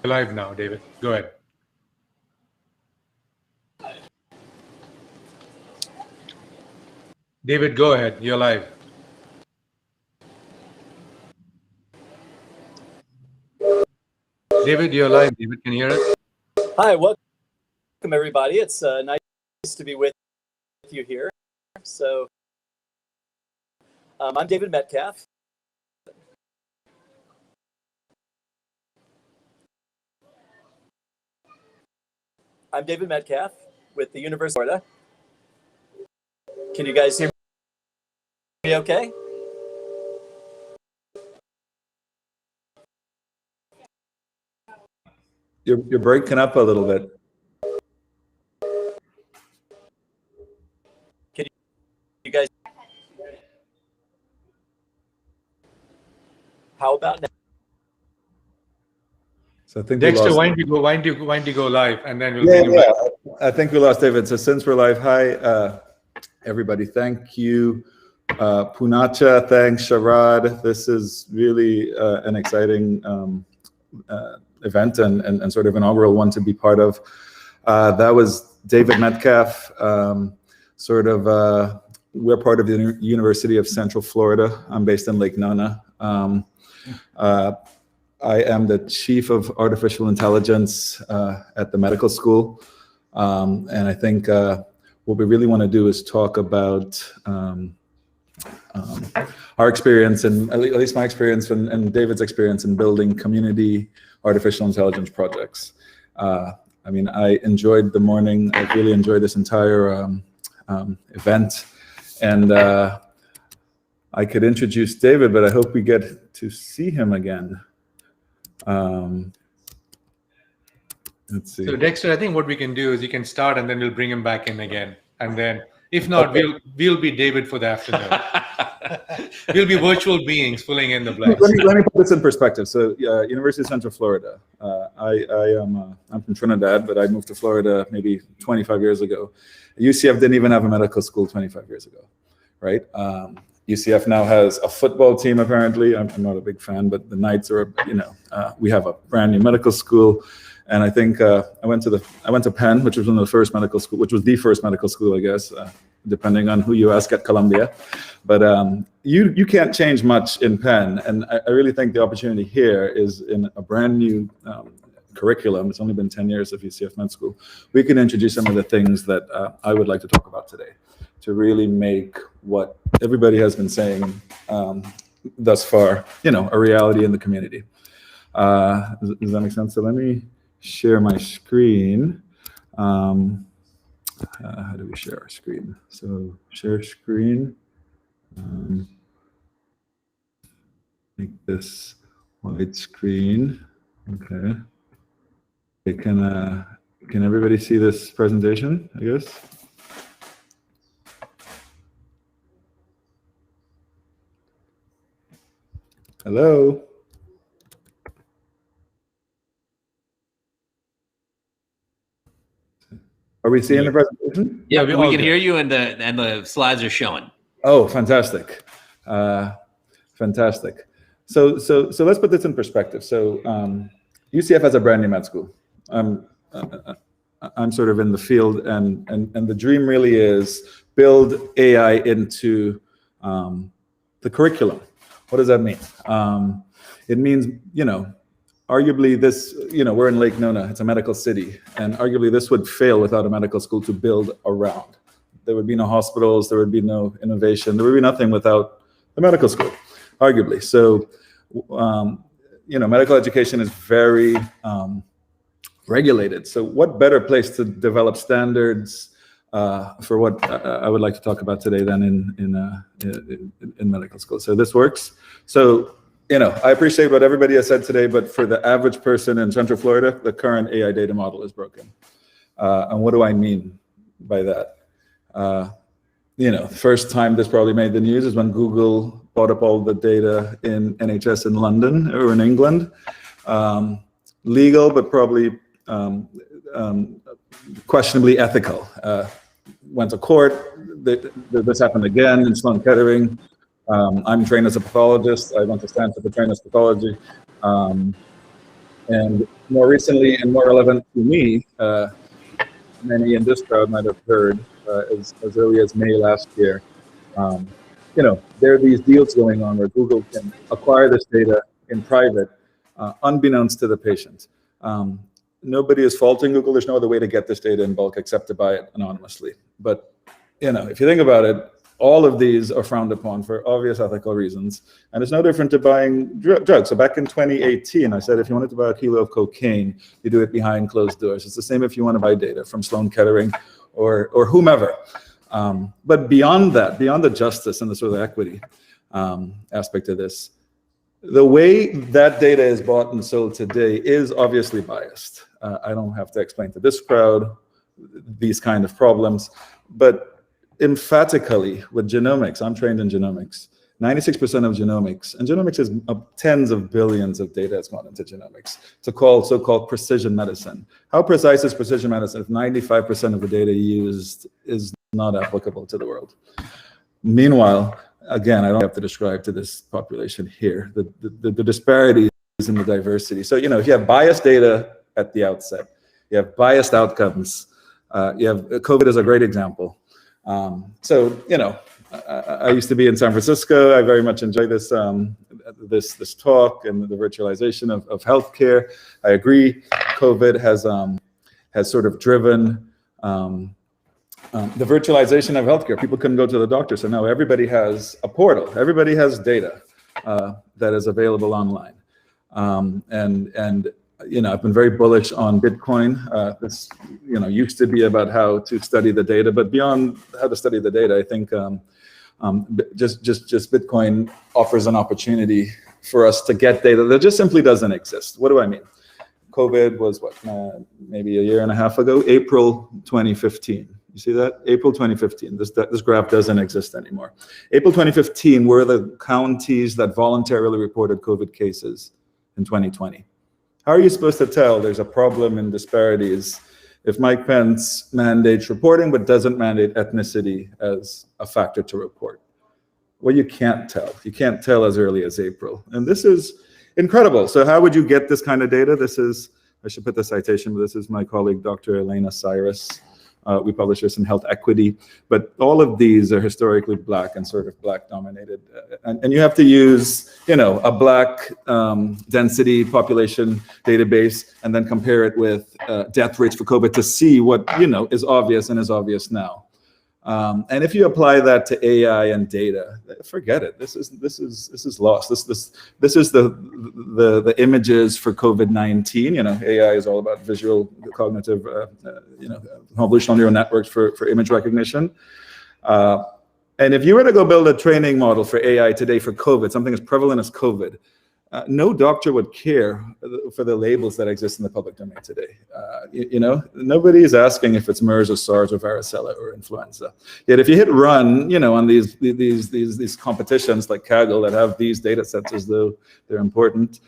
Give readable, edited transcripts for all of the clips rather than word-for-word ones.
live now, David. Go ahead. David, go ahead. You're live. David, you're live. David, can you hear us? Hi, welcome everybody. It's nice to be with you here. So I'm David Metcalf. I'm David Metcalf with the University of Florida. Can you guys hear me okay? You're breaking up a little bit. Can you guys? How about now? So I think Dexter, why don't you go live, and then we'll yeah, bring you back. I think we lost David. So since we're live, hi everybody. Thank you, Punacha. Thanks, Sharad. This is really an exciting event and sort of inaugural one to be part of. That was David Metcalf. We're part of the University of Central Florida. I'm based in Lake Nona. I am the Chief of Artificial Intelligence at the medical school. And I think what we really want to do is talk about our experience, and at least my experience and David's experience in building community artificial intelligence projects. I mean, I enjoyed the morning. I really enjoyed this entire event. And I could introduce David, but I hope we get to see him again. Let's see. So Dexter, I think what we can do is you can start, and then we'll bring him back in again. And then, if not, okay, we'll be David for the afternoon. We'll be virtual beings filling in the blanks. Let me put this in perspective. So, University of Central Florida. I'm from Trinidad, but I moved to Florida maybe 25 years ago. UCF didn't even have a medical school 25 years ago, right? UCF now has a football team. Apparently, I'm not a big fan, but the Knights are. We have a brand new medical school. And I think I went to Penn, which was one of the first medical school, which was the first medical school, I guess, depending on who you ask at Columbia. But you can't change much in Penn, and I really think the opportunity here is in a brand new curriculum. It's only been 10 years of UCF Med School. We can introduce some of the things that I would like to talk about today, to really make what everybody has been saying thus far, a reality in the community. Does that make sense? So let me share my screen. How do we share our screen? So share screen. Make this white screen. Okay. Can everybody see this presentation, I guess? Hello? Are we seeing the presentation? Yeah, we can hear you, and the slides are showing. Oh, fantastic. Fantastic. So let's put this in perspective. So UCF has a brand new med school. I'm sort of in the field, and the dream really is build AI into the curriculum. What does that mean? It means, arguably this, we're in Lake Nona, it's a medical city, and arguably this would fail without a medical school to build around. There would be no hospitals, there would be no innovation, there would be nothing without the medical school, arguably. So, medical education is very regulated. So what better place to develop standards for what I would like to talk about today than in medical school. So this works. So, I appreciate what everybody has said today, but for the average person in Central Florida, the current AI data model is broken. And what do I mean by that? The first time this probably made the news is when Google bought up all the data in NHS in London or in England. Legal, but probably questionably ethical. Went to court. This happened again in Sloan Kettering. I'm trained as a pathologist. I went to Stanford to train as pathology. And more recently and more relevant to me, many in this crowd might have heard as early as May last year, there are these deals going on where Google can acquire this data in private, unbeknownst to the patient. Nobody is faulting Google. There's no other way to get this data in bulk except to buy it anonymously. But if you think about it, all of these are frowned upon for obvious ethical reasons, and it's no different to buying drugs. So back in 2018, I said if you wanted to buy a kilo of cocaine, you do it behind closed doors. It's the same if you want to buy data from Sloan Kettering or whomever. But beyond that, beyond the justice and the sort of equity aspect of this, the way that data is bought and sold today is obviously biased. I don't have to explain to this crowd these kind of problems, but emphatically with genomics, I'm trained in genomics, 96% of genomics, and genomics is tens of billions of data that's gone into genomics, to call so-called precision medicine. How precise is precision medicine if 95% of the data used is not applicable to the world? Meanwhile, again, I don't have to describe to this population here the disparities in the diversity. So, if you have biased data at the outset, you have biased outcomes, you have COVID is a great example. I used to be in San Francisco. I very much enjoy this this talk and the virtualization of healthcare. I agree. COVID has sort of driven the virtualization of healthcare. People couldn't go to the doctor, so now everybody has a portal. Everybody has data that is available online, I've been very bullish on Bitcoin. This, used to be about how to study the data, but beyond how to study the data, I think just Bitcoin offers an opportunity for us to get data that just simply doesn't exist. What do I mean? COVID was maybe a year and a half ago, April 2015. You see that? April 2015. This graph doesn't exist anymore. April 2015 were the counties that voluntarily reported COVID cases in 2020. How are you supposed to tell there's a problem in disparities if Mike Pence mandates reporting but doesn't mandate ethnicity as a factor to report? Well, you can't tell. You can't tell as early as April. And this is incredible. So how would you get this kind of data? This is, I should put the citation, but this is my colleague, Dr. Elena Cyrus. We publish this in Health Equity. But all of these are historically Black and sort of Black dominated. And you have to use, a Black density population database and then compare it with death rates for COVID to see what, is obvious and is obvious now. And if you apply that to AI and data, forget it. This is lost. This is the images for COVID-19. AI is all about visual cognitive, convolutional neural networks for image recognition. And if you were to go build a training model for AI today for COVID, something as prevalent as COVID, no doctor would care for the labels that exist in the public domain today. Nobody is asking if it's MERS or SARS or varicella or influenza. Yet if you hit run, on these competitions like Kaggle that have these data sets as though they're important,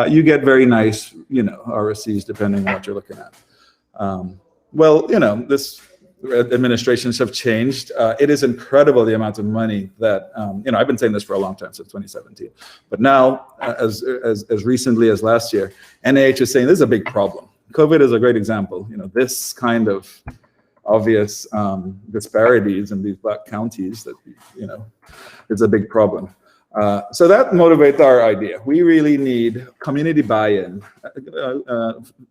you get very nice, RSCs depending on what you're looking at. This administrations have changed. It is incredible the amount of money that I've been saying this for a long time, since 2017. But now, as recently as last year, NIH is saying this is a big problem. COVID is a great example. This kind of obvious disparities in these Black counties that it's a big problem. So that motivates our idea. We really need community buy-in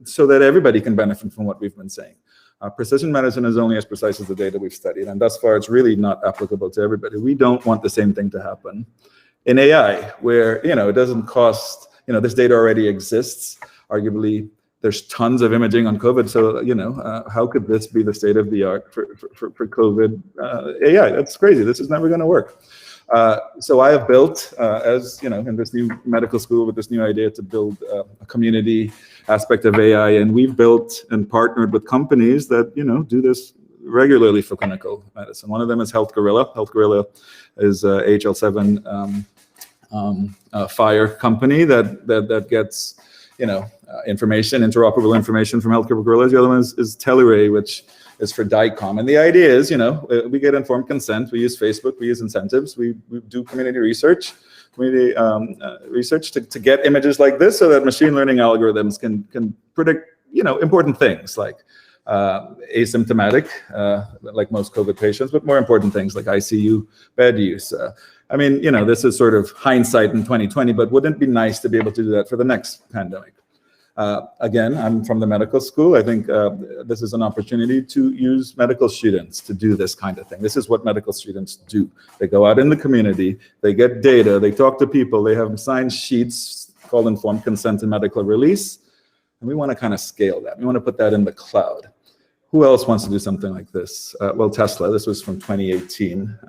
so that everybody can benefit from what we've been saying. Precision medicine is only as precise as the data we've studied, and thus far it's really not applicable to everybody. We don't want the same thing to happen in AI, where it doesn't cost, this data already exists. Arguably, there's tons of imaging on COVID, so how could this be the state of the art for COVID AI? That's crazy. This is never going to work. So I have built, in this new medical school with this new idea to build a community aspect of AI, and we've built and partnered with companies that, do this regularly for clinical medicine. One of them is Health Gorilla. Health Gorilla is a HL7 Fire company that gets, interoperable information from Health Gorilla. The other one is Teleray, which is for DICOM. And the idea is, we get informed consent, we use Facebook, we use incentives, we do community research to get images like this so that machine learning algorithms can predict, important things like asymptomatic, like most COVID patients, but more important things like ICU bed use. This is sort of hindsight in 2020, but wouldn't it be nice to be able to do that for the next pandemic? Again, I'm from the medical school. I think this is an opportunity to use medical students to do this kind of thing. This is what medical students do. They go out in the community, they get data, they talk to people, they have signed sheets called informed consent and medical release. And we want to kind of scale that. We want to put that in the cloud. Who else wants to do something like this? Well, Tesla. This was from 2018.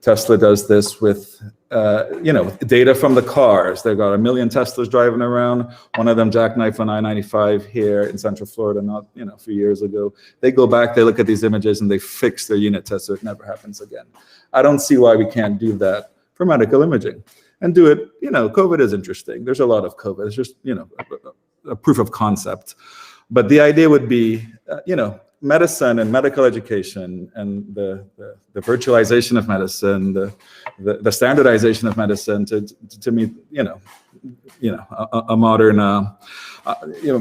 Tesla does this with, data from the cars. They've got 1 million Teslas driving around. One of them jackknifed on I-95 here in Central Florida, not a few years ago. They go back, they look at these images, and they fix their unit test so it never happens again. I don't see why we can't do that for medical imaging and do it. COVID is interesting. There's a lot of COVID. It's just a proof of concept. But the idea would be, medicine and medical education and the virtualization of medicine, the standardization of medicine to meet, a modern,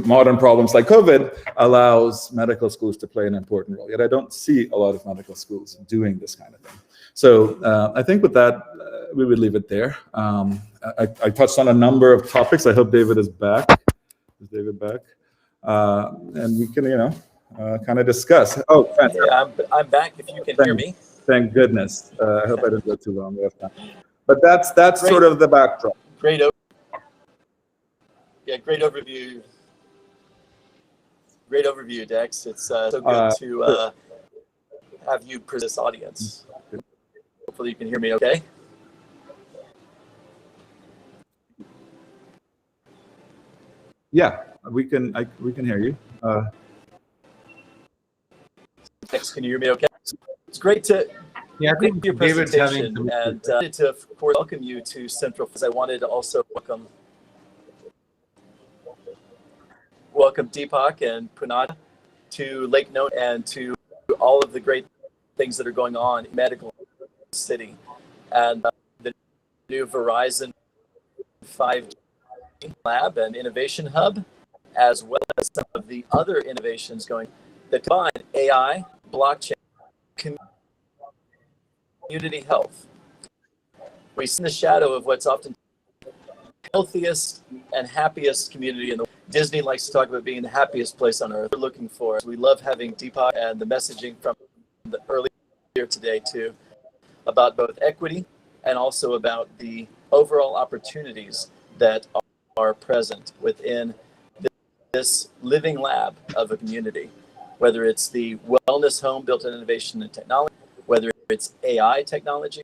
modern problems like COVID allows medical schools to play an important role. Yet I don't see a lot of medical schools doing this kind of thing. So I think with that, we would leave it there. I touched on a number of topics. I hope David is back. Is David back? And we can, kind of discuss. Oh, fantastic. Yeah, I'm back. If you can hear me. Thank goodness. I hope I didn't go too long. But that's sort of the backdrop. Great overview. Great overview, Dex. It's so good to have you present this audience. Hopefully you can hear me okay. Yeah, we can hear you. Dex, can you hear me okay? It's great to I think your David's presentation, having and to of course welcome you to Central. I wanted to also welcome Deepak and Punata to Lake Nona and to all of the great things that are going on in Medical City and the new Verizon 5G lab and innovation hub, as well as some of the other innovations going that combine AI, blockchain, community health. We see in the shadow of what's often healthiest and happiest community in the world. Disney likes to talk about being the happiest place on earth. We're looking for. We love having Deepak and the messaging from the earlier today too, about both equity and also about the overall opportunities that are present within this living lab of a community, whether it's the wellness home built on innovation and technology, whether it's AI technology,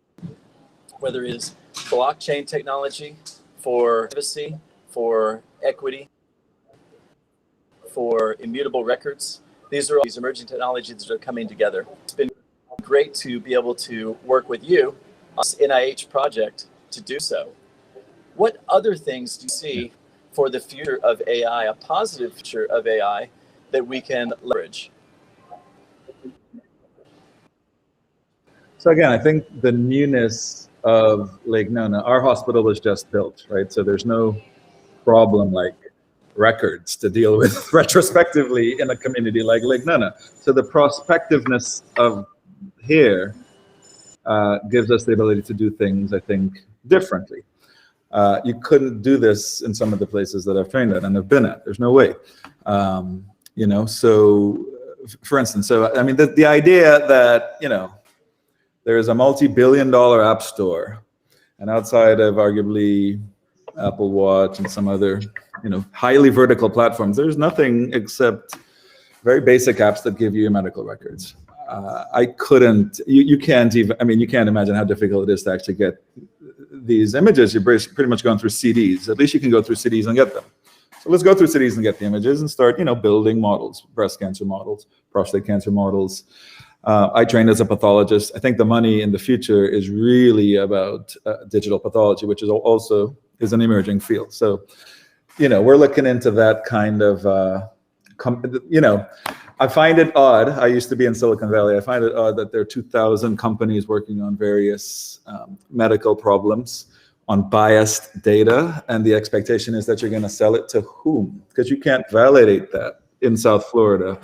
whether it is blockchain technology for privacy, for equity, for immutable records. These are all these emerging technologies that are coming together. It's been great to be able to work with you on this NIH project to do so. What other things do you see for the future of AI, a positive future of AI that we can leverage? So again, I think the newness of Lake Nona, our hospital was just built, right? So there's no problem like records to deal with retrospectively in a community like Lake Nona. So the prospectiveness of here gives us the ability to do things, I think, differently. You couldn't do this in some of the places that I've trained at and have been at. There's no way. So for instance, the idea that, there is a multi-billion-dollar app store, and outside of arguably Apple Watch and some other, highly vertical platforms, there's nothing except very basic apps that give you your medical records. You can't imagine how difficult it is to actually get these images. You're pretty much going through CDs. At least you can go through CDs and get them. So let's go through CDs and get the images and start, building models, breast cancer models, prostate cancer models. I trained as a pathologist. I think the money in the future is really about digital pathology, which is also an emerging field. So, we're looking into that kind of, I find it odd. I used to be in Silicon Valley. I find it odd that there are 2,000 companies working on various medical problems on biased data, and the expectation is that you're going to sell it to whom? Because you can't validate that in South Florida,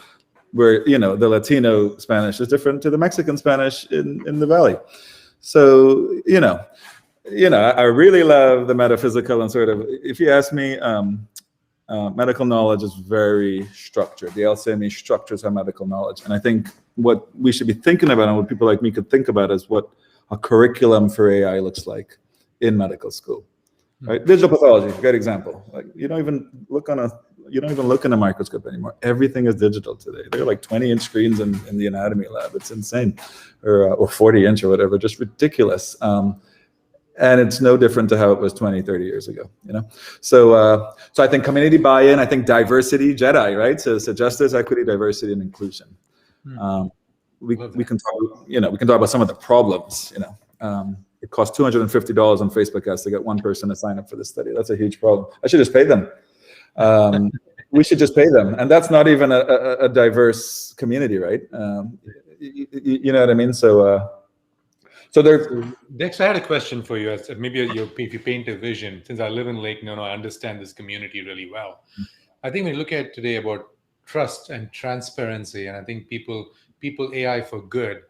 where the Latino Spanish is different to the Mexican Spanish in the Valley. So I really love the metaphysical and sort of. If you ask me, medical knowledge is very structured. The LCME structures our medical knowledge, and I think what we should be thinking about, and what people like me could think about, is what a curriculum for AI looks like in medical school. Right? Digital pathology, great example. Like you don't even look in a microscope anymore. Everything is digital today. There are like 20-inch screens in the anatomy lab. It's insane, or 40-inch or whatever, just ridiculous. And it's no different to how it was 20, 30 years ago. So I think community buy-in. I think diversity, JEDI, right? So justice, equity, diversity, and inclusion. We can talk. We can talk about some of the problems. It costs $250 on Facebook ads to get one person to sign up for this study. That's a huge problem. I should just pay them. We should just pay them, and that's not even a diverse community, right? You know what I mean? So there. Dex, I had a question for you. As maybe if you paint a vision, since I live in Lake Nona, I understand this community really well. I think when you look at today about trust and transparency, and I think people AI for good.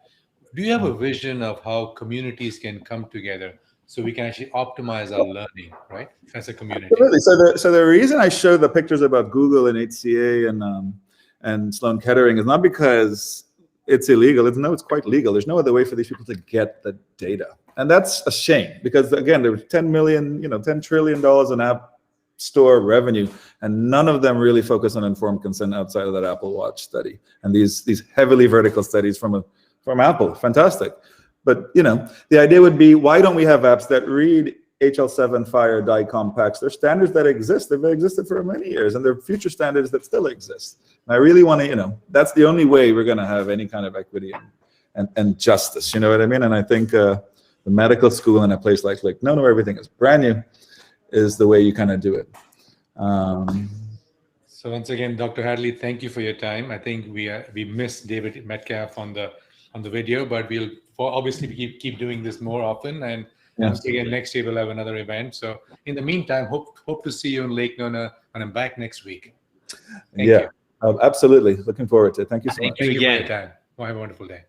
Do you have a vision of how communities can come together so we can actually optimize our learning, right, as a community? Absolutely. So the reason I show the pictures about Google and HCA and Sloan Kettering is not because it's illegal. It's quite legal. There's no other way for these people to get the data, and that's a shame because again, there's $10 trillion in app store revenue, and none of them really focus on informed consent outside of that Apple Watch study and these heavily vertical studies from Apple. Fantastic. But the idea would be, why don't we have apps that read HL7 FHIR DICOM packs? They're standards that exist. They've existed for many years, and they're future standards that still exist. And I really want to, that's the only way we're going to have any kind of equity and justice. You know what I mean? And I think the medical school in a place like Lake Nona, where everything is brand new, is the way you kind of do it. So once again, Dr. Hadley, thank you for your time. I think we missed David Metcalf on the video, but we'll obviously keep doing this more often. And once again, next year we'll have another event. So in the meantime, hope to see you in Lake Nona when I'm back next week. Thank you. Absolutely. Looking forward to it. Thank you so much. Thank you again. For your time. Well, have a wonderful day.